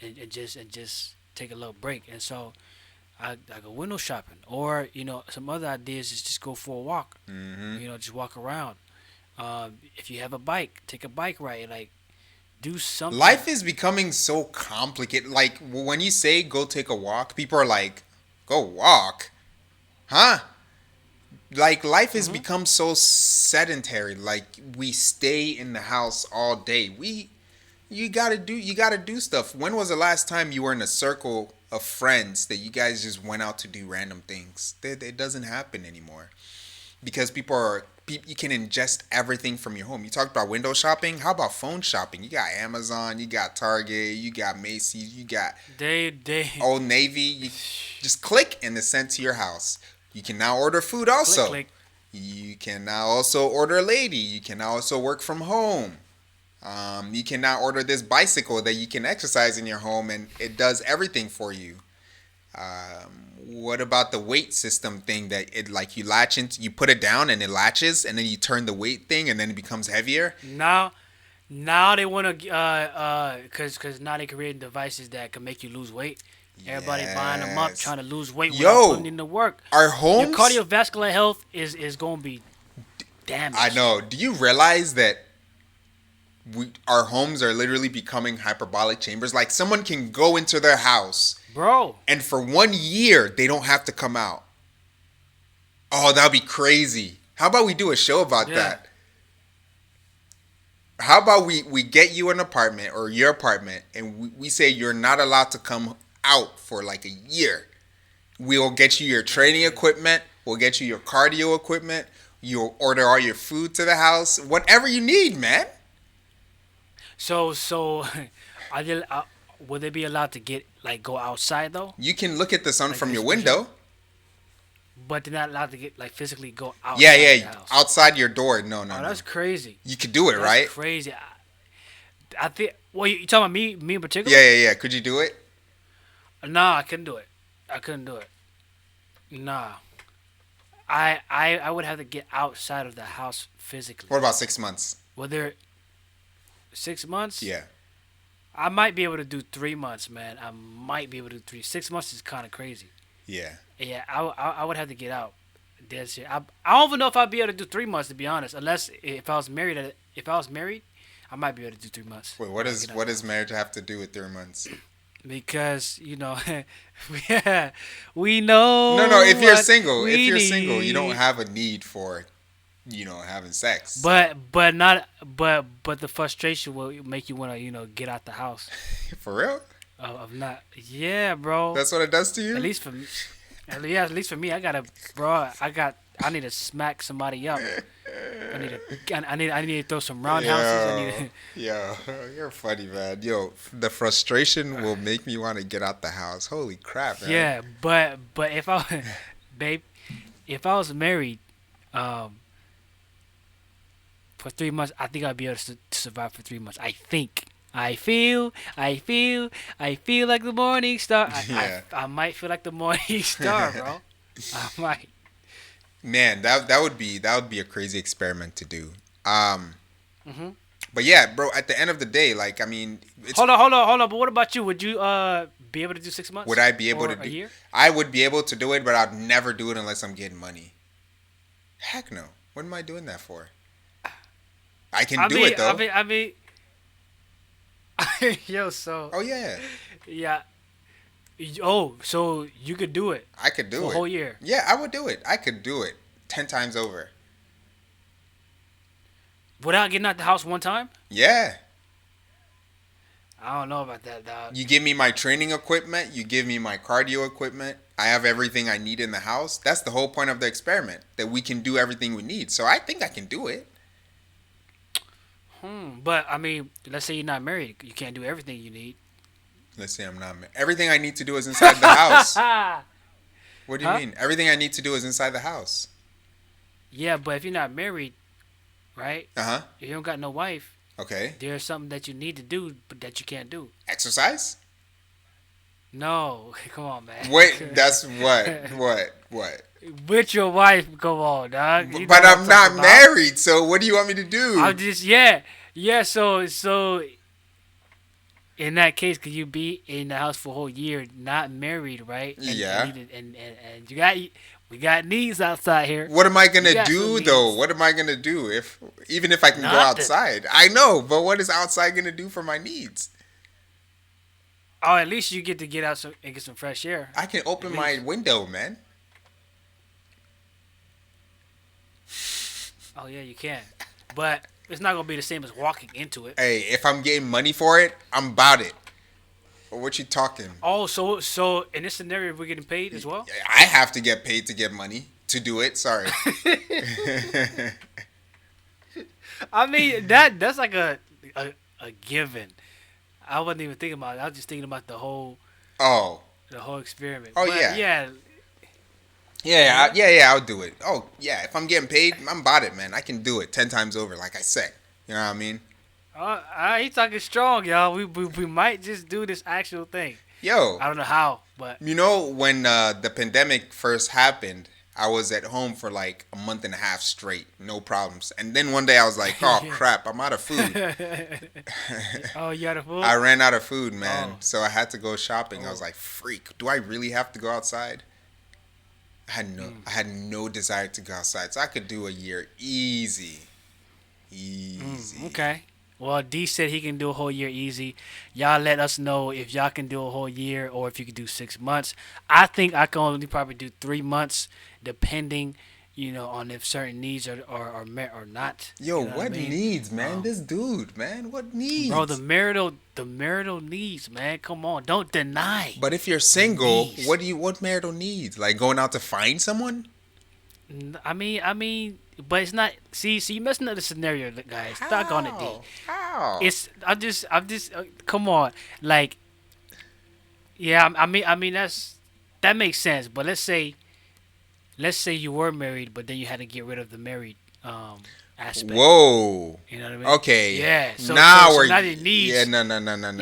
And just take a little break. And so I go window shopping, or some other ideas is just go for a walk. Just walk around. If you have a bike, take a bike ride. Like, do something. Life is becoming so complicated. Like, when you say go take a walk, people are like, go walk? Huh? Like, life has become so sedentary. Like, we stay in the house all day. You gotta do stuff. When was the last time you were in a circle of friends that you guys just went out to do random things? It doesn't happen anymore. Because you can ingest everything from your home. You talked about window shopping. How about phone shopping? You got Amazon, you got Target, you got Macy's, you got Old Navy. You just click and it's sent to your house. You can now order food also. Click. You can now also order a lady. You can now also work from home. You can now order this bicycle that you can exercise in your home and it does everything for you. What about the weight system thing that you latch into, you put it down and it latches and then you turn the weight thing and then it becomes heavier? Now they want to cuz now they creating devices that can make you lose weight. Everybody buying them up trying to lose weight without putting in the work. Our homes, your cardiovascular health is going to be damaged. I know. Do you realize that our homes are literally becoming hyperbolic chambers? Like, someone can go into their house, bro, and for 1 year they don't have to come out. Oh, that'd be crazy. How about we do a show about that? How about we get you an apartment or your apartment and we say you're not allowed to come out for like a year. We'll get you your training equipment. We'll get you your cardio equipment. You'll order all your food to the house. Whatever you need, man. So will they be allowed to go outside though? You can look at the sun from your window. But they're not allowed to physically go outside. Yeah, the house. Outside your door. No. That's crazy. You could do it, right? That's crazy. I think. Well, you talking about me in particular? Yeah. Could you do it? Nah, I couldn't do it. Nah. I would have to get outside of the house physically. What about 6 months? Well, 6 months? Yeah. I might be able to do 3 months, man. I might be able to do 3. 6 months is kind of crazy. Yeah. Yeah, I would have to get out. Dead shit. I don't even know if I'd be able to do 3 months, to be honest. Unless if I was married, I might be able to do 3 months. Wait, what does marriage have to do with 3 months? Because we know. No. If you're single, you don't have a need for, having sex. But the frustration will make you want to get out the house. For real? Of not. Yeah, bro. That's what it does to you. At least for me. At least for me, I need to smack somebody up. I need to throw some roundhouses. Yo, you're funny, man. Yo, the frustration will make me want to get out the house. Holy crap, man. Yeah, but if I was married, for 3 months, I think I'd be able to survive for 3 months. I think. I feel like the morning star. I might feel like the morning star, bro. I might. Man, that would be a crazy experiment to do. Um, Hmm. but yeah, bro. At the end of the day, like I mean, it's Hold on. But what about you? Would you be able to do 6 months would I be able or to a do? year? I would be able to do it, but I'd never do it unless I'm getting money. Heck no. What am I doing that for? I can I do mean, it I though. mean, I mean, yo, so Oh yeah, yeah. Oh, so you could do it I could do for a it. whole year Yeah, I would do it. I could do it 10 times over. without getting out the house one time? Yeah. I don't know about that, dog. You give me my training equipment, you give me my cardio equipment. I have everything I need in the house. That's the whole point of the experiment, that we can do everything we need. So I think I can do it. But I mean, let's say you're not married, you can't do everything you need. Let's say I'm not everything I need to do is inside the house. What do you Huh? mean? Everything I need to do is inside the house. Yeah, but if you're not married, right? Uh-huh. If you don't got no wife, Okay. there's something that you need to do, but that you can't do. Exercise? No, come on, man. Wait, that's what? With your wife, come on, dog. You know But what I'm talking not about. married, so what do you want me to do? I'm just yeah. So in that case, could you be in the house for a whole year, not married, right? Yeah. And you got we got needs outside here. What am I gonna You got do some though? needs. What am I gonna do if even if I can go Nothing. outside? I know, but what is outside gonna do for my needs? Oh, at least you get to get out and get some fresh air. I can open At my least. window, man. Oh yeah, you can, but it's not gonna be the same as walking into it. Hey, if I'm getting money for it, I'm about it. What you talking? Oh, so in this scenario, we're getting paid as well. I have to get paid to get money to do it. Sorry. I mean that's like a given. I wasn't even thinking about it. I was just thinking about the whole Oh. experiment. Oh, But yeah. Yeah, I'll do it. Oh, yeah, if I'm getting paid, I'm about it, man. I can do it 10 times over, like I said. You know what I mean? He talking strong, y'all. We might just do this actual thing. Yo, I don't know how, but you know, when the pandemic first happened, I was at home for like a month and a half straight, no problems. And then one day I was like, oh, crap, I'm out of food. oh, you got a fool? I ran out of food, man. Oh. So I had to go shopping. I was Oh. like, freak, do I really have to go outside? I had no desire to go outside. So I could do a year easy. Easy. Okay. Well, D said he can do a whole year easy. Y'all let us know if y'all can do a whole year or if you can do 6 months. I think I can only probably do 3 months, depending, on if certain needs are met or not. Yo, You know what I mean? needs, man? This dude, man, what needs? Bro, the marital needs, man. Come on, don't deny. But if you're single, Needs. what marital needs? Like going out to find someone? I mean, but it's not. See, you messing up the scenario, guys. Stuck on it, D. How? I'm just. Come on, like, yeah. I mean, that makes sense. But let's say you were married, but then you had to get rid of the married aspect. Whoa. You know what I mean? Okay. Yeah. So now so we're now it needs. Yeah, no.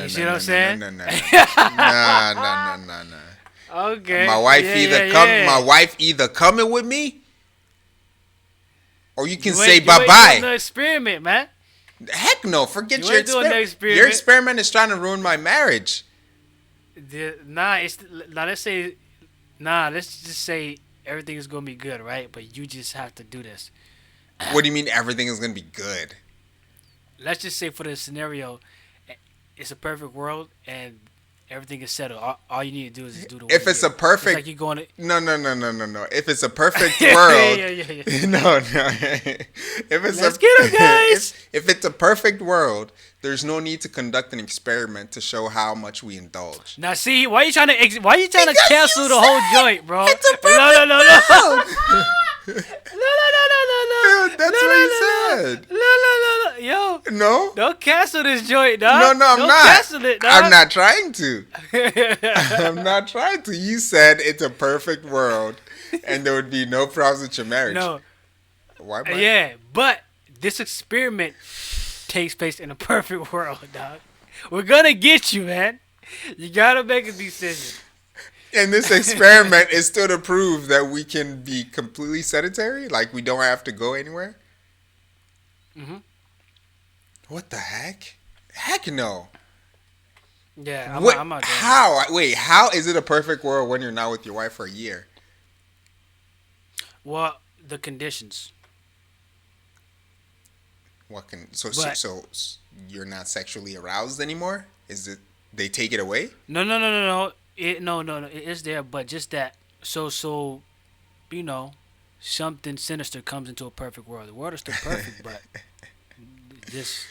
You see what I'm saying? No. No. Okay. My wife yeah. my wife either coming with me or you can You say ain't doing bye-bye. the experiment, man. Heck no, forget You your ain't doing the experiment. experiment. Your experiment is trying to ruin my marriage. Let's just say everything is gonna be good, right? But you just have to do this. What do you mean everything is going to be good? Let's just say for the scenario, it's a perfect world and everything is settled. All you need to do is just do the work. If it's a perfect It's like you're going to. No. If it's a perfect world, yeah. no. If it's Let's get 'em, guys. If it's a perfect world, there's no need to conduct an experiment to show how much we indulge. Now, see, why you trying to Because cancel you the whole said joint, bro? it's a No. Dude, that's what you said. No. Yo, No, don't cancel this joint, dog. no, I'm don't not. Cancel it, dog. I'm not trying to. I'm not trying to. You said it's a perfect world, and there would be no problems with your marriage. No. Why? Yeah, but this experiment takes place in a perfect world, dog. We're gonna get you, man. You gotta make a decision. And this experiment is still to prove that we can be completely sedentary, like we don't have to go anywhere. Mm-hmm. What the heck? Heck no. Yeah, What? I'm not doing How? Wait, how is it a perfect world when you're not with your wife for a year? it. Well, the conditions. What can But so you're not sexually aroused anymore? Is it they take it away? no. No. It is there, but just that. So you know, something sinister comes into a perfect world. The world is still perfect, but this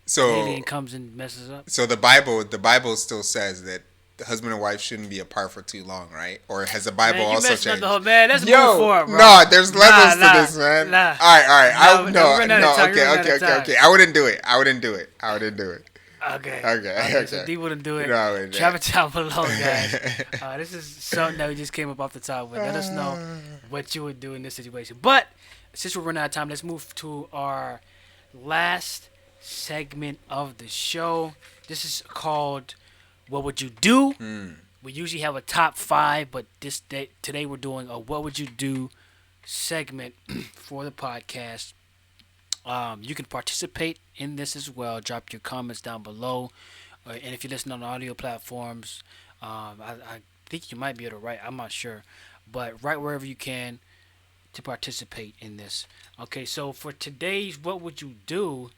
So alien comes and messes up. so the Bible still says that the husband and wife shouldn't be apart for too long, right? Or has the Bible Man, you also messing up changed? the whole man. Let's move Yo, forward, bro. no, there's levels Nah, to this, man. nah. All right. Nah, we're running out of time. Okay. We're running out of time. I wouldn't do it. I wouldn't do it. Okay. So D wouldn't do it. No, I wouldn't. Drop it down below, guys. This is something that we just came up off the top with. Let us know what you would do in this situation. But since we're running out of time, let's move to our last segment of the show. This is called "What Would You Do." We usually have a top 5, but today we're doing a "What Would You Do" segment for the podcast. You can participate in this as well. Drop your comments down below, and if you listen on audio platforms, I think you might be able to write. I'm not sure, but write wherever you can to participate in this. Okay, so for today's "What Would You Do,"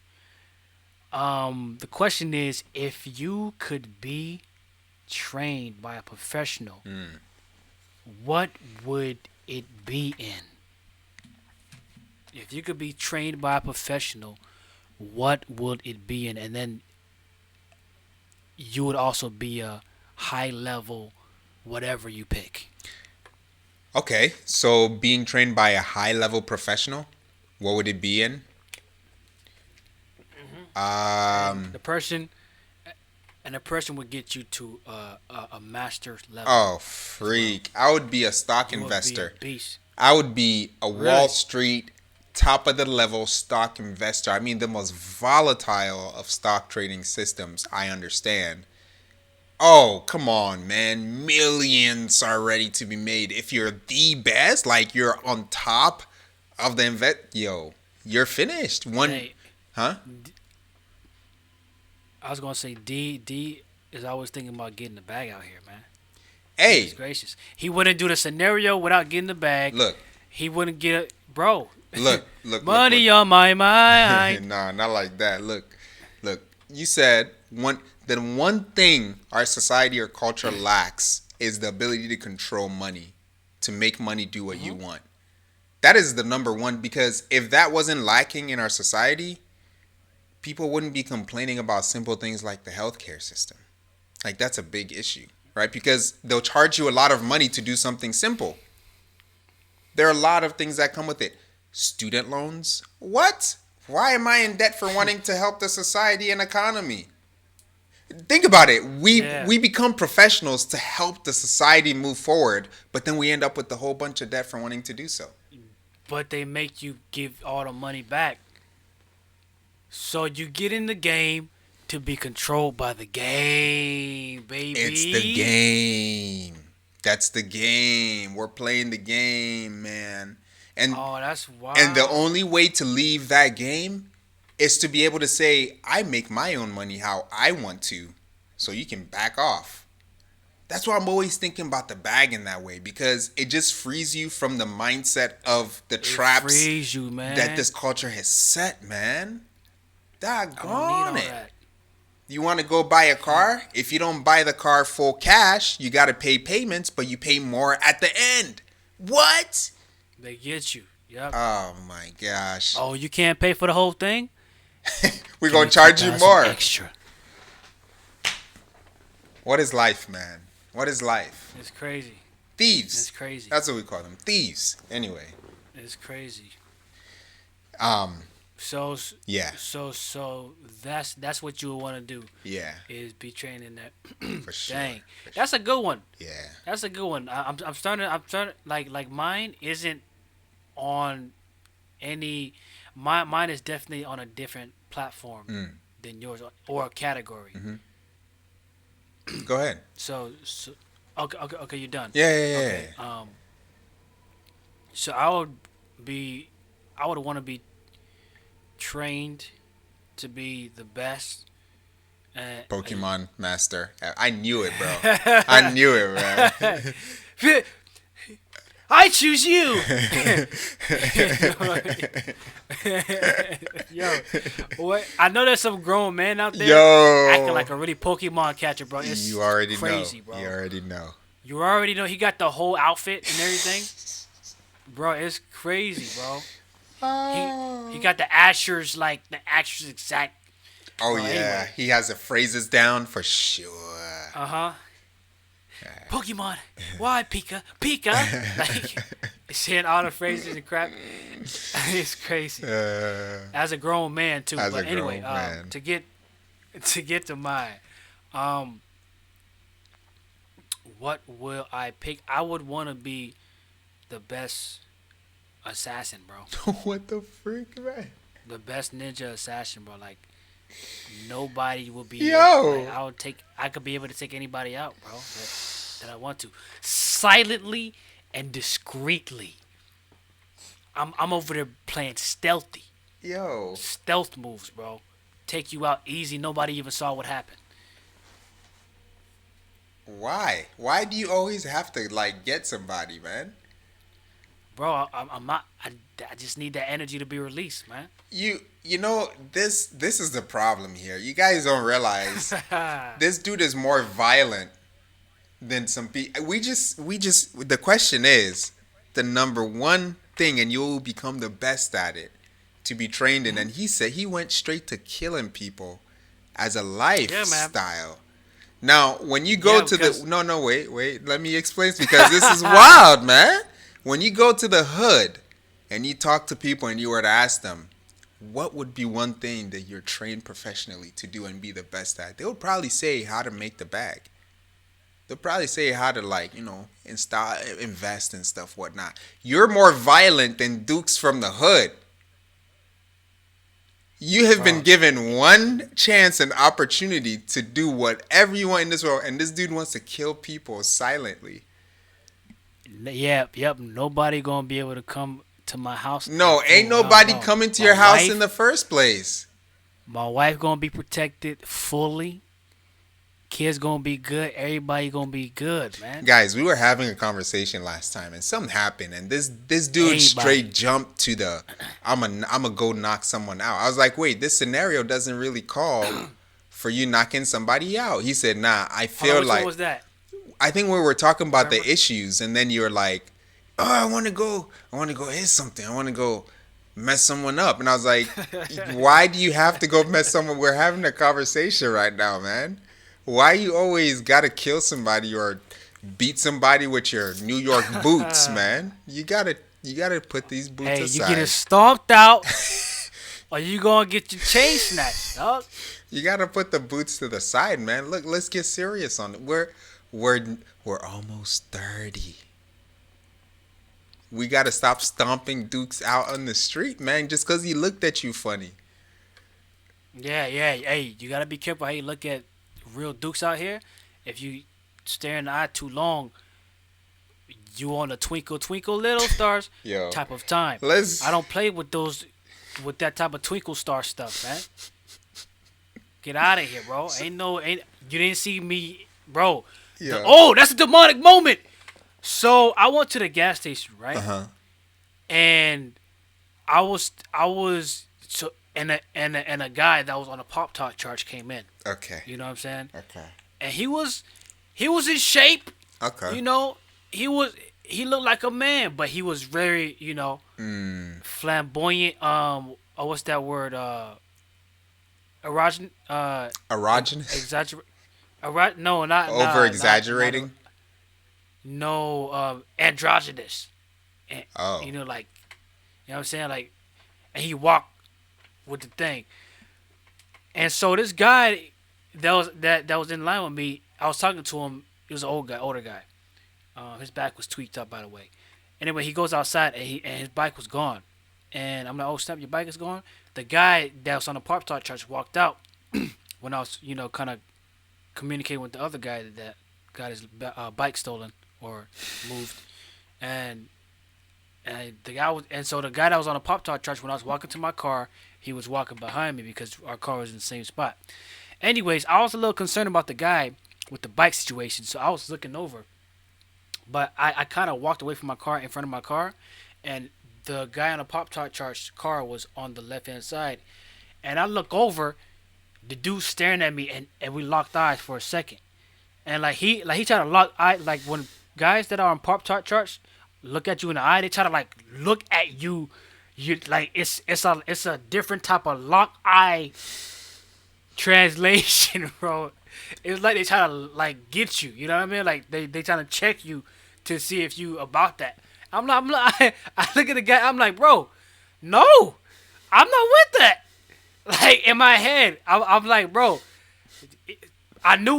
the question is, if you could be trained by a professional, what would it be in? If you could be trained by a professional, what would it be in? And then you would also be a high level, whatever you pick. Okay, so being trained by a high level professional, what would it be in? The person would get you to a master level. Oh, freak! I would be a stock You would investor. be a beast. I would be a Wall Really? Street top of the level stock investor. I mean, the most volatile of stock trading systems. I understand. Oh, come on, man. Millions are ready to be made. If you're the best, like you're on top of the you're finished. Hey, Huh? I was gonna say D is always thinking about getting the bag out here, man. Hey, Goodness gracious, he wouldn't do the scenario without getting the bag. look, He wouldn't get it, bro. look. Money on my mind. Nah, not like that. Look. You said one thing our society or culture lacks is the ability to control money, to make money do what you want. That is the number one, because if that wasn't lacking in our society, people wouldn't be complaining about simple things like the healthcare system. Like, that's a big issue, right? Because they'll charge you a lot of money to do something simple. There are a lot of things that come with it. Student loans? What? Why am I in debt for wanting to help the society and economy? Think about it. We become professionals to help the society move forward, but then we end up with a whole bunch of debt for wanting to do so. But they make you give all the money back. So you get in the game to be controlled by the game, baby. It's the game. That's the game. We're playing the game, man. And that's wild. And the only way to leave that game is to be able to say, I make my own money how I want to, so you can back off. That's why I'm always thinking about the bag in that way, because it just frees you from the mindset of the traps frees you, man. that this culture has set, man. I don't need Doggone all it. that. You want to go buy a car? If you don't buy the car full cash, you got to pay payments, but you pay more at the end. What? They get you. Yep. Oh my gosh. Oh, you can't pay for the whole thing? We're going to charge you more. Extra. What is life, man? What is life? It's crazy. Thieves. It's crazy. That's what we call them. Thieves. Anyway. It's crazy. So yeah. So that's what you would want to do. Yeah. Is be trained in that. For sure. Dang. That's a good one. Yeah. That's a good one. I'm starting like mine isn't on any. Mine is definitely on a different platform than yours, or a category. Go ahead. So Okay. You're done. Yeah, yeah, yeah. Okay. So I would want to be trained to be the best. At Pokemon Master. I knew it, bro. I knew it, bro. I choose you. Yo, what? I know there's some grown man out there acting like Yo. a really Pokemon catcher, bro. It's You already crazy, know. bro. You already know. You already know he got the whole outfit and everything, bro. It's crazy, bro. He got the Asher's exact. Oh, Well, yeah. anyway. He has the phrases down for sure. Uh-huh. Pokemon, why Pika? Pika! Like, saying all the phrases and crap. It's crazy. As a grown man, too. As But a anyway, grown man. to get to mine, what will I pick? I would want to be the best assassin, bro. What the freak, man? The best ninja assassin, bro. Like, nobody will be. Yo. Like, I could be able to take anybody out, bro. That I want to, silently and discreetly. I'm over there playing stealthy, Yo. stealth moves, bro. Take you out easy. Nobody even saw what happened, Why? Why do you always have to, like, get somebody, man? bro. I'm not. I just need that energy to be released, man. You know, this is the problem here. You guys don't realize this dude is more violent than some people. We just the question is the number one thing, and you'll become the best at it, to be trained in. And he said he went straight to killing people as a lifestyle. Now, when you go to the wait, let me explain, because this is wild, man. When you go to the hood and you talk to people and you were to ask them, what would be one thing that you're trained professionally to do and be the best at? They would probably say how to make the bag. They'll probably say how to, like, invest and stuff, whatnot. You're more violent than Dukes from the hood. You have been given one chance and opportunity to do whatever you want in this world, and this dude wants to kill people silently. Yep. Nobody gonna be able to come to my house. No, ain't nobody coming to your house in the first place. My wife gonna be protected fully. Kids gonna be good. Everybody gonna be good, man. Guys, we were having a conversation last time, and something happened, and this dude straight jumped to the I'm gonna go knock someone out. I was like, wait, this scenario doesn't really call for you knocking somebody out. He said, nah, I feel which like. one was that? I think we were talking about the issues, and then you were like, oh, I want to go hit something. I want to go mess someone up. And I was like, why do you have to go mess someone? We're having a conversation right now, man. Why you always got to kill somebody or beat somebody with your New York boots, man? You gotta put these boots aside. You get stomped out, or you gonna get your chain snatched, dog. You gotta put the boots to the side, man. Look, let's get serious on it. We're almost 30. We gotta stop stomping Dukes out on the street, man, just because he looked at you funny. Yeah. Hey, you gotta be careful how you look at real Dukes out here. If you stare in the eye too long, you on a twinkle twinkle little stars type of time. I don't play with that type of twinkle star stuff, man. Get out of here, bro. You didn't see me, bro. That's a demonic moment. So I went to the gas station, right? And I was so and a guy that was on a Pop-Tart charge came in. Okay. You know what I'm saying? Okay. And he was in shape. Okay. You know, he looked like a man, but he was very, flamboyant. What's that word? Erogenous. Erogenous. No, not over exaggerating. No, androgynous. And, like, you know what I'm saying? Like, and he walked with the thing. And so this guy that was in line with me, I was talking to him. He was an older guy. His back was tweaked up, by the way. Anyway, he goes outside and his bike was gone. And I'm like, oh snap, your bike is gone. The guy that was on the Pop-Tart charge walked out when I was, kind of communicating with the other guy that got his bike stolen or moved, and so the guy that was on a Pop-Tart truck when I was walking to my car, he was walking behind me because our car was in the same spot. Anyways, I was a little concerned about the guy with the bike situation, so I was looking over. But I kind of walked away from my car in front of my car, and the guy on a Pop-Tart charged car was on the left-hand side. And I look over, the dude staring at me, and we locked eyes for a second. And he tried to lock eye, like when guys that are on Pop-Tart charts look at you in the eye, they try to like look at you. You like it's a different type of lock eye translation, bro. It's like they try to like get you. You know what I mean? Like they trying to check you to see if you about that. I'm like I look at the guy. I'm like, bro, no, I'm not with that. Like in my head, I'm like, bro, I knew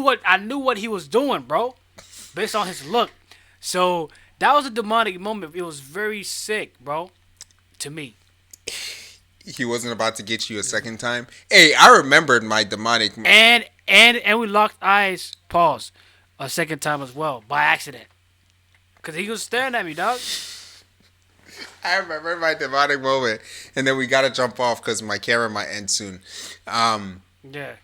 what he was doing, bro, based on his look. So that was a demonic moment. It was very sick, bro, to me. He wasn't about to get you a second time. Hey, I remembered my demonic. And we locked eyes, pause, a second time as well by accident, cause he was staring at me, dog. I remember my demonic moment, and then we gotta jump off because my camera might end soon. Yeah.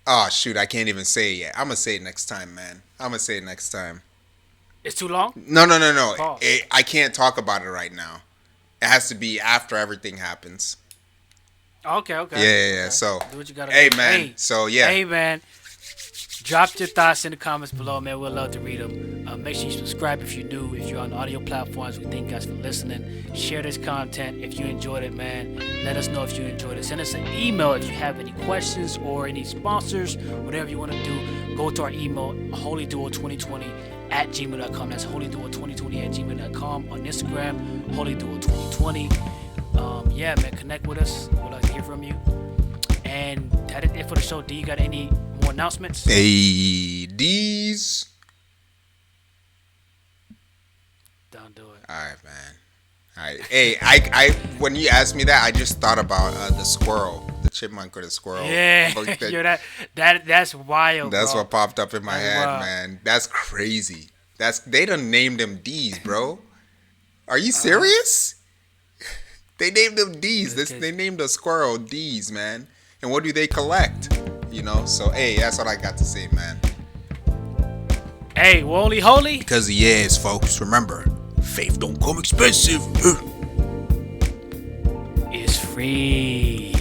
Oh shoot, I can't even say it yet. I'm gonna say it next time, man. I'm gonna say it next time. It's too long? No. I can't talk about it right now. It has to be after everything happens. Okay. Yeah. Okay. So, do what you gotta hey, do. man. Hey. So, yeah. Hey, man. Drop your thoughts in the comments below, man. We'd love to read them. Make sure you subscribe if you're new. If you're on audio platforms, we thank you guys for listening. Share this content if you enjoyed it, man. Let us know if you enjoyed it. Send us an email if you have any questions or any sponsors, whatever you want to do. Go to our email, holyduo2020@gmail.com. That's holyduo2020@gmail.com. On Instagram, holyduo2020. Yeah, man, connect with us. We'd like to hear from you. And that is it for the show. Do you got any more announcements? Hey, D's. Don't do it. All right, man. All right. Hey, I when you asked me that, I just thought about the squirrel, the chipmunk or the squirrel. Yeah, that's wild. That's bro. what popped up in my head, wild. man. That's crazy. They done named them D's, bro. Are you serious? They named them D's. They named a squirrel D's, man. And what do they collect? You know, so hey, that's what I got to say, man. Hey, we're only holy because he is, folks. Remember, faith don't come expensive. It's free.